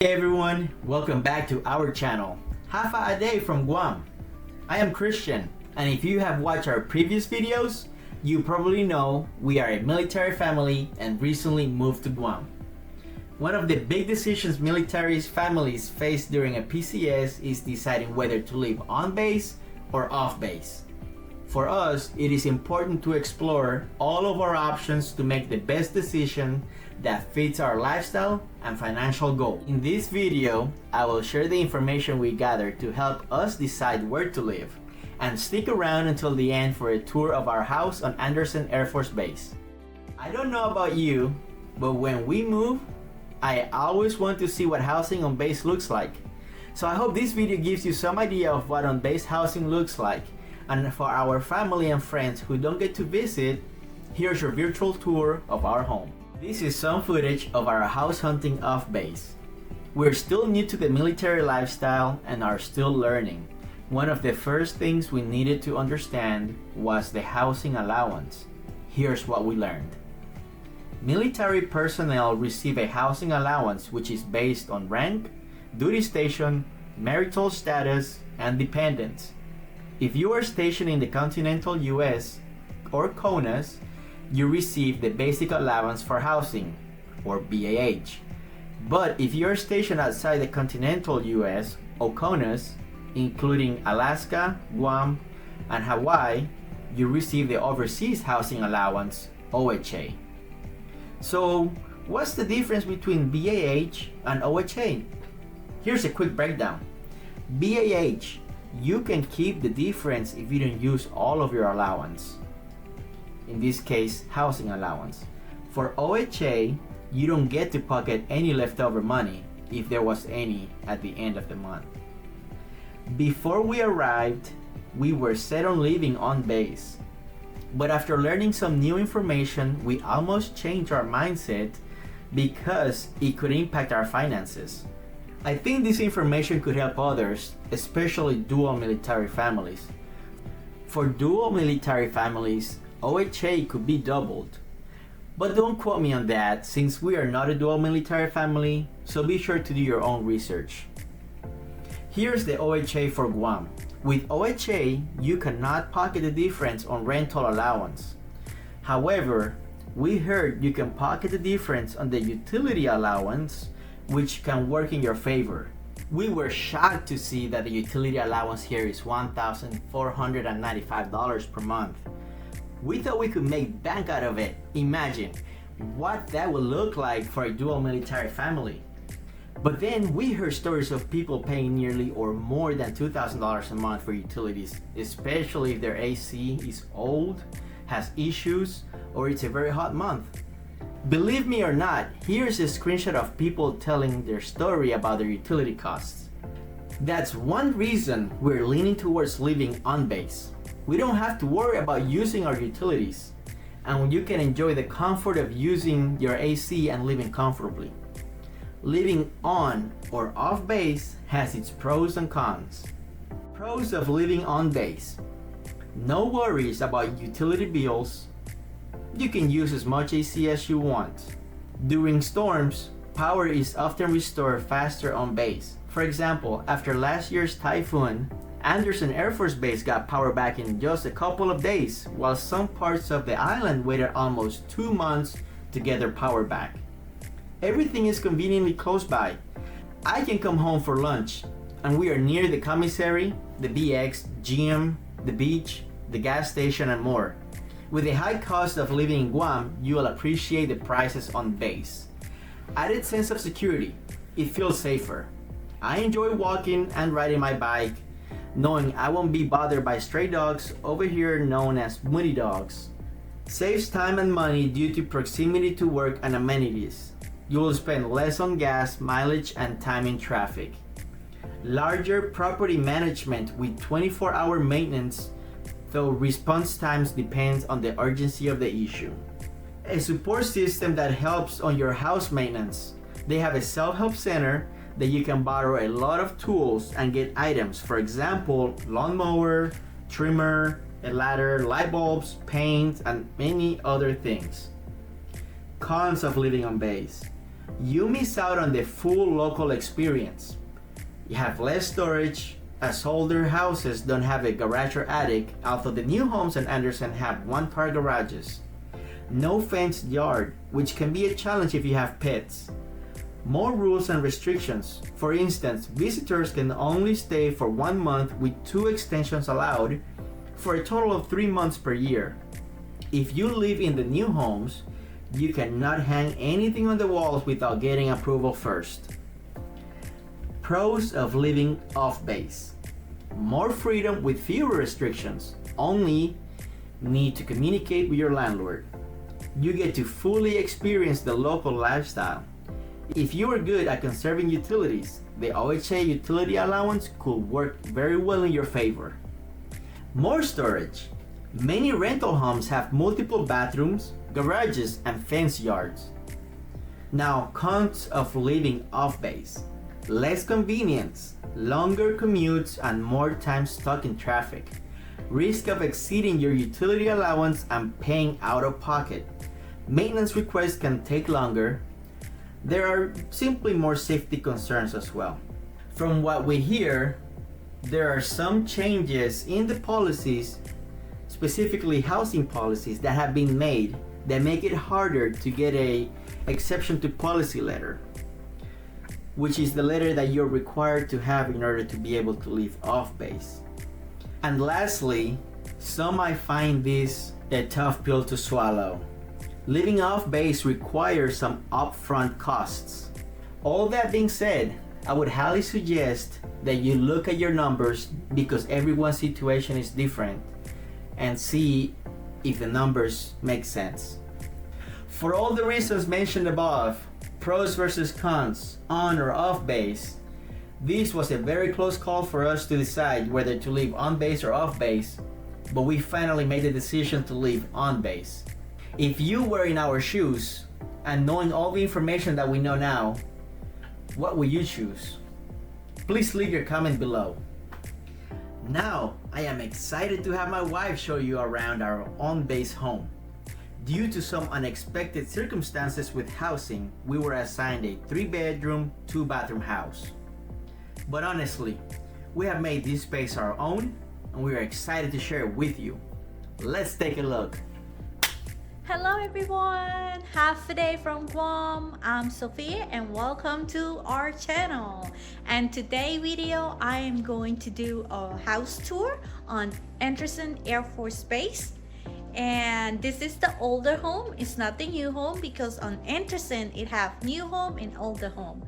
Hey everyone, welcome back to our channel, Hafa a Day from Guam. I am Christian, and if you have watched our previous videos, you probably know we are a military family and recently moved to Guam. One of the big decisions military families face during a PCS is deciding whether to live on base or off base. For us, it is important to explore all of our options to make the best decision that fits our lifestyle and financial goal. In this video, I will share the information we gathered to help us decide where to live, and stick around until the end for a tour of our house on Andersen Air Force Base. I don't know about you, but when we move, I always want to see what housing on base looks like. So I hope this video gives you some idea of what on base housing looks like. And for our family and friends who don't get to visit, here's your virtual tour of our home. This is some footage of our house hunting off base. We're still new to the military lifestyle and are still learning. One of the first things we needed to understand was the housing allowance. Here's what we learned. Military personnel receive a housing allowance which is based on rank, duty station, marital status, and dependents. If you are stationed in the continental US or CONUS, you receive the basic allowance for housing, or BAH. But if you are stationed outside the continental US or CONUS, including Alaska, Guam, and Hawaii, you receive the overseas housing allowance, OHA. So, what's the difference between BAH and OHA? Here's a quick breakdown. BAH, you can keep the difference if you don't use all of your allowance. In this case, housing allowance. For OHA, you don't get to pocket any leftover money if there was any at the end of the month. Before we arrived, we were set on living on base. But after learning some new information, we almost changed our mindset because it could impact our finances. I think this information could help others, especially dual military families. For dual military families, OHA could be doubled. But don't quote me on that since we are not a dual military family, so be sure to do your own research. Here's the OHA for Guam. With OHA, you cannot pocket the difference on rental allowance. However, we heard you can pocket the difference on the utility allowance, which can work in your favor. We were shocked to see that the utility allowance here is $1,495 per month. We thought we could make bank out of it. Imagine what that would look like for a dual military family. But then we heard stories of people paying nearly or more than $2,000 a month for utilities, especially if their AC is old, has issues, or it's a very hot month. Believe me or not, here's a screenshot of people telling their story about their utility costs. That's one reason we're leaning towards living on base. We don't have to worry about using our utilities, and you can enjoy the comfort of using your AC and living comfortably. Living on or off base has its pros and cons. Pros of living on base: no worries about utility bills. You can use as much AC as you want. During storms, power is often restored faster on base. For example, after last year's typhoon, Andersen Air Force Base got power back in just a couple of days, while some parts of the island waited almost 2 months to get their power back. Everything is conveniently close by. I can come home for lunch, and we are near the commissary, the BX, gym, the beach, the gas station, and more. With the high cost of living in Guam, you will appreciate the prices on base. Added sense of security. It feels safer. I enjoy walking and riding my bike, knowing I won't be bothered by stray dogs, over here known as moody dogs. Saves time and money due to proximity to work and amenities. You will spend less on gas, mileage, and time in traffic. Larger property management with 24-hour maintenance, though response times depends on the urgency of the issue. A support system that helps on your house maintenance. They have a self-help center that you can borrow a lot of tools and get items, for example, lawnmower, trimmer, a ladder, light bulbs, paint, and many other things. Cons of living on base. you miss out on the full local experience. You have less storage, as older houses don't have a garage or attic, although the new homes in Anderson have one-car garages. No fenced yard, which can be a challenge if you have pets. More rules and restrictions. For instance, visitors can only stay for 1 month with 2 extensions allowed, for a total of 3 months per year. If you live in the new homes, you cannot hang anything on the walls without getting approval first. Pros of living off base. More freedom with fewer restrictions. Only need to communicate with your landlord. You get to fully experience the local lifestyle. If you are good at conserving utilities, the OHA utility allowance could work very well in your favor. More storage. Many rental homes have multiple bathrooms, garages, and fenced yards. Now, cons of living off base. Less convenience, longer commutes, and more time stuck in traffic. Risk of exceeding your utility allowance and paying out of pocket. Maintenance requests can take longer. There are simply more safety concerns as well. From what we hear, there are some changes in the policies, specifically housing policies, that have been made that make it harder to get a exception to policy letter, which is the letter that you're required to have in order to be able to live off base. And lastly, some might find this a tough pill to swallow. Living off base requires some upfront costs. All that being said, I would highly suggest that you look at your numbers, because everyone's situation is different, and see if the numbers make sense. For all the reasons mentioned above, pros versus cons, on or off base, this was a very close call for us to decide whether to live on base or off base, but we finally made the decision to live on base. If you were in our shoes, and knowing all the information that we know now, what would you choose? Please leave your comment below. Now, I am excited to have my wife show you around our on-base home. Due to some unexpected circumstances with housing, we were assigned a 3-bedroom, 2-bathroom house. But honestly, we have made this space our own, and we are excited to share it with you. Let's take a look. Hello everyone, half a day from Guam. I'm Sophia and welcome to our channel. And today video I am going to do a house tour on Anderson Air Force Base. And this is the older home. It's not the new home, because on Anderson it have new home and older home.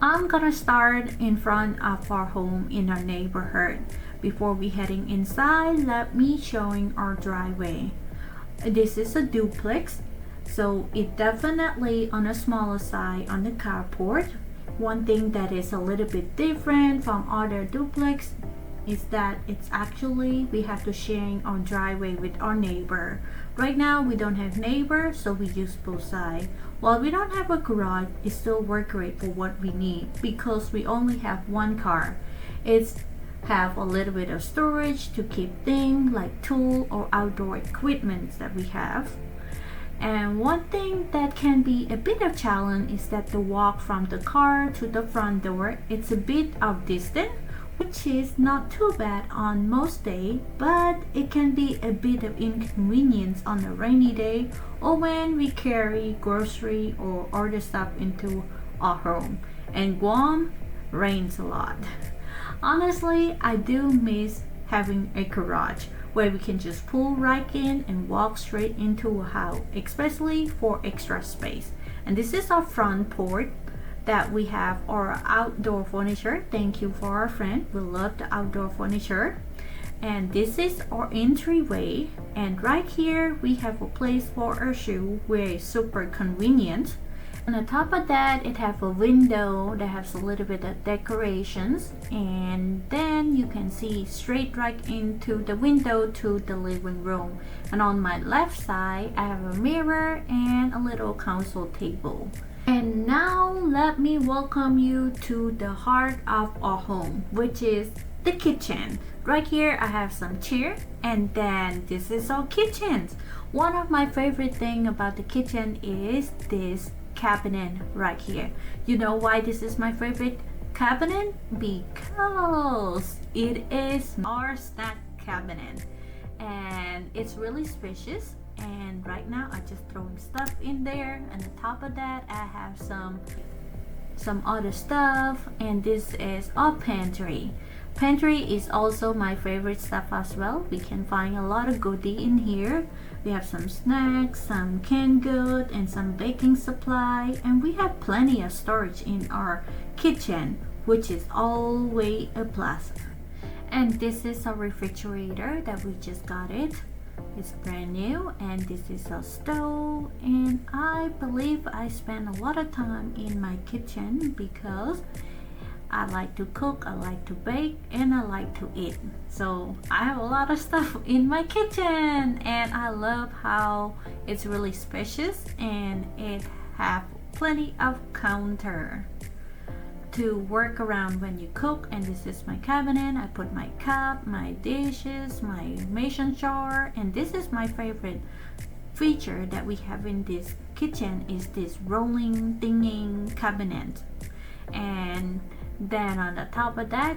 I'm gonna start in front of our home in our neighborhood. Before we heading inside, let me showing our driveway. This is a duplex, so it definitely on a smaller side on the carport. One thing that is a little bit different from other duplex is that it's actually we have to sharing our driveway with our neighbor. Right now we don't have neighbor, so we use both sides. While we don't have a garage, it still work great for what we need because we only have one car. It's have a little bit of storage to keep things like tool or outdoor equipment that we have. And one thing that can be a bit of challenge is that the walk from the car to the front door, it's a bit of distance, which is not too bad on most days, but it can be a bit of inconvenience on a rainy day or when we carry grocery or other stuff into our home. And Guam rains a lot. Honestly, I do miss having a garage where we can just pull right in and walk straight into a house, especially for extra space. And this is our front porch that we have our outdoor furniture. Thank you for our friend. We love the outdoor furniture. And this is our entryway. And right here we have a place for our shoe, where it's super convenient. On the top of that, it have a window that has a little bit of decorations, and then you can see straight right into the window to the living room. And on my left side, I have a mirror and a little console table. And now let me welcome you to the heart of our home, which is the kitchen. Right here I have some chair, and then this is our kitchen. One of my favorite thing about the kitchen is this cabinet right here. You know why this is my favorite cabinet? Because it is our snack cabinet, and it's really spacious. And right now I just throwing stuff in there, and on top of that I have some other stuff. And this is our pantry. Pantry is also my favorite stuff as well. We can find a lot of goodie in here. We have some snacks, some canned good, and some baking supply, and we have plenty of storage in our kitchen, which is always a plus. And this is a refrigerator that we just got it. It's brand new. And this is a stove, and I believe I spend a lot of time in my kitchen because I like to cook, I like to bake, and I like to eat. So I have a lot of stuff in my kitchen, and I love how it's really spacious, and it have plenty of counter to work around when you cook. And this is my cabinet. I put my cup, my dishes, my mason jar, and this is my favorite feature that we have in this kitchen is this rolling dinging cabinet. And then on the top of that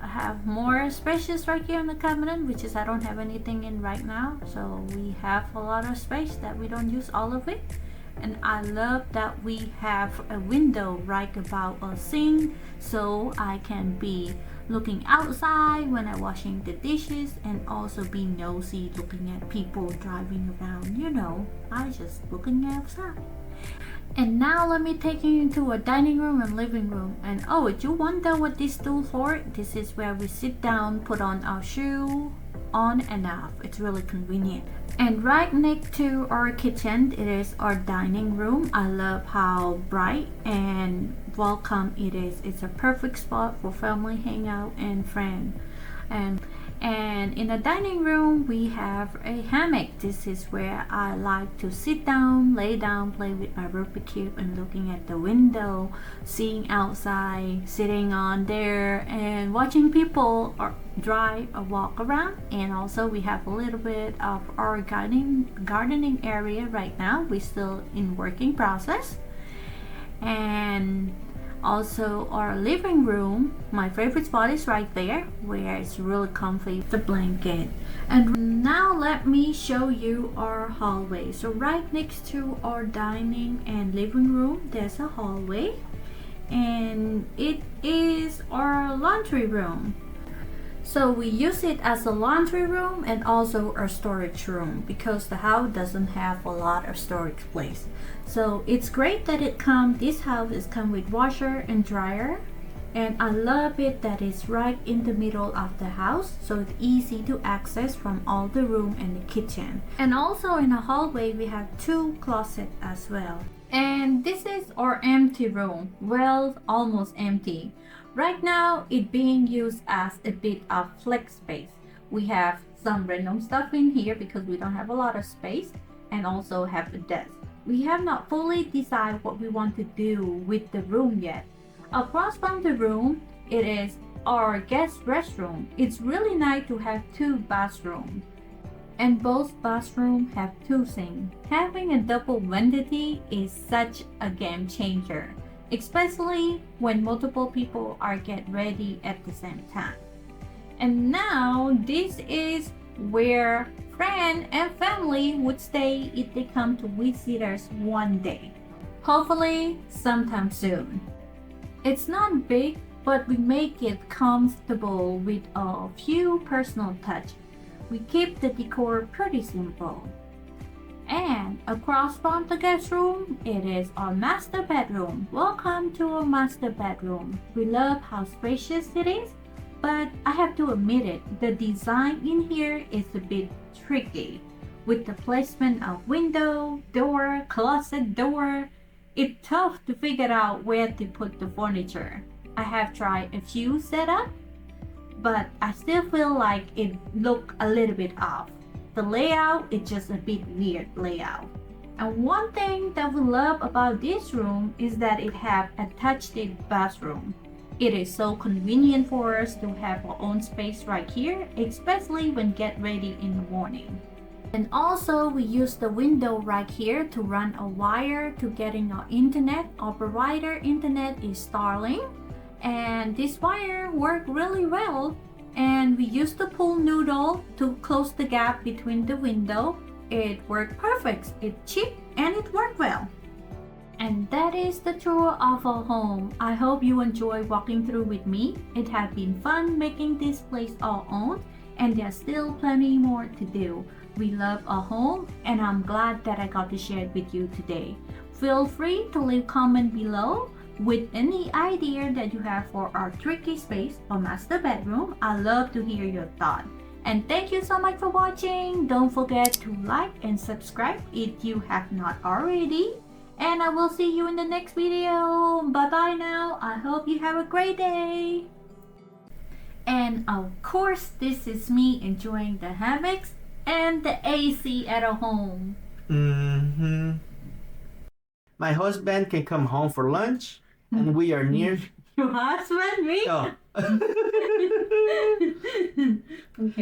I have more spaces right here in the cabinet, which is I don't have anything in right now, so we have a lot of space that we don't use all of it. And I love that we have a window right about a sink, so I can be looking outside when I'm washing the dishes, and also be nosy looking at people driving around. You know, I just looking outside. And now let me take you into a dining room and living room. And oh, you wonder what this tool for? This is where we sit down, put on our shoe, on and off. It's really convenient. And right next to our kitchen, it is our dining room. I love how bright and welcome it is. It's a perfect spot for family hangout and friends. And in the dining room we have a hammock. This is where I like to sit down, lay down, play with my Rubik's Cube, and looking at the window, seeing outside, sitting on there and watching people drive or walk around. And also we have a little bit of our gardening area right now. We're still in working process. And also our living room, my favorite spot is right there where it's really comfy, the blanket. And now let me show you our hallway. So right next to our dining and living room there's a hallway, and it is our laundry room. So we use it as a laundry room and also a storage room because the house doesn't have a lot of storage place. So it's great that this house is come with washer and dryer, and I love it that it's right in the middle of the house, so it's easy to access from all the room and the kitchen. And also in the hallway we have 2 closets as well. And this is our empty room. Well, almost empty. Right now it being used as a bit of flex space. We have some random stuff in here because we don't have a lot of space, and also have a desk. We have not fully decided what we want to do with the room yet. Across from the room, it is our guest restroom. It's really nice to have 2 bathrooms, and both bathrooms have 2 sinks. Having a double vanity is such a game changer, especially when multiple people are getting ready at the same time. And now this is where friends and family would stay if they come to visit us one day, hopefully sometime soon. It's not big, but we make it comfortable with a few personal touch. We keep the decor pretty simple. And across from the guest room, it is our master bedroom. Welcome to our master bedroom. We love how spacious it is, but I have to admit it, the design in here is a bit tricky. With the placement of window, door, closet door, it's tough to figure out where to put the furniture. I have tried a few setups, but I still feel like it looked a little bit off. The layout is just a bit weird layout. And one thing that we love about this room is that it have attached bathroom. It is so convenient for us to have our own space right here, especially when get ready in the morning. And also we use the window right here to run a wire to getting our internet. Our provider internet is Starlink, and this wire worked really well. And we use the pool noodle to close the gap between the window. It worked perfect. It's cheap and it worked well. And that is the tour of our home. I hope you enjoy walking through with me. It has been fun making this place our own, and there's still plenty more to do. We love our home, and I'm glad that I got to share it with you today. Feel free to leave comment below with any idea that you have for our tricky space or master bedroom. I love to hear your thoughts. And thank you so much for watching. Don't forget to like and subscribe if you have not already. And I will see you in the next video. Bye bye now. I hope you have a great day. And of course, this is me enjoying the hammocks and the AC at our home. My husband can come home for lunch, and we are near. Your husband, me? Oh. Okay.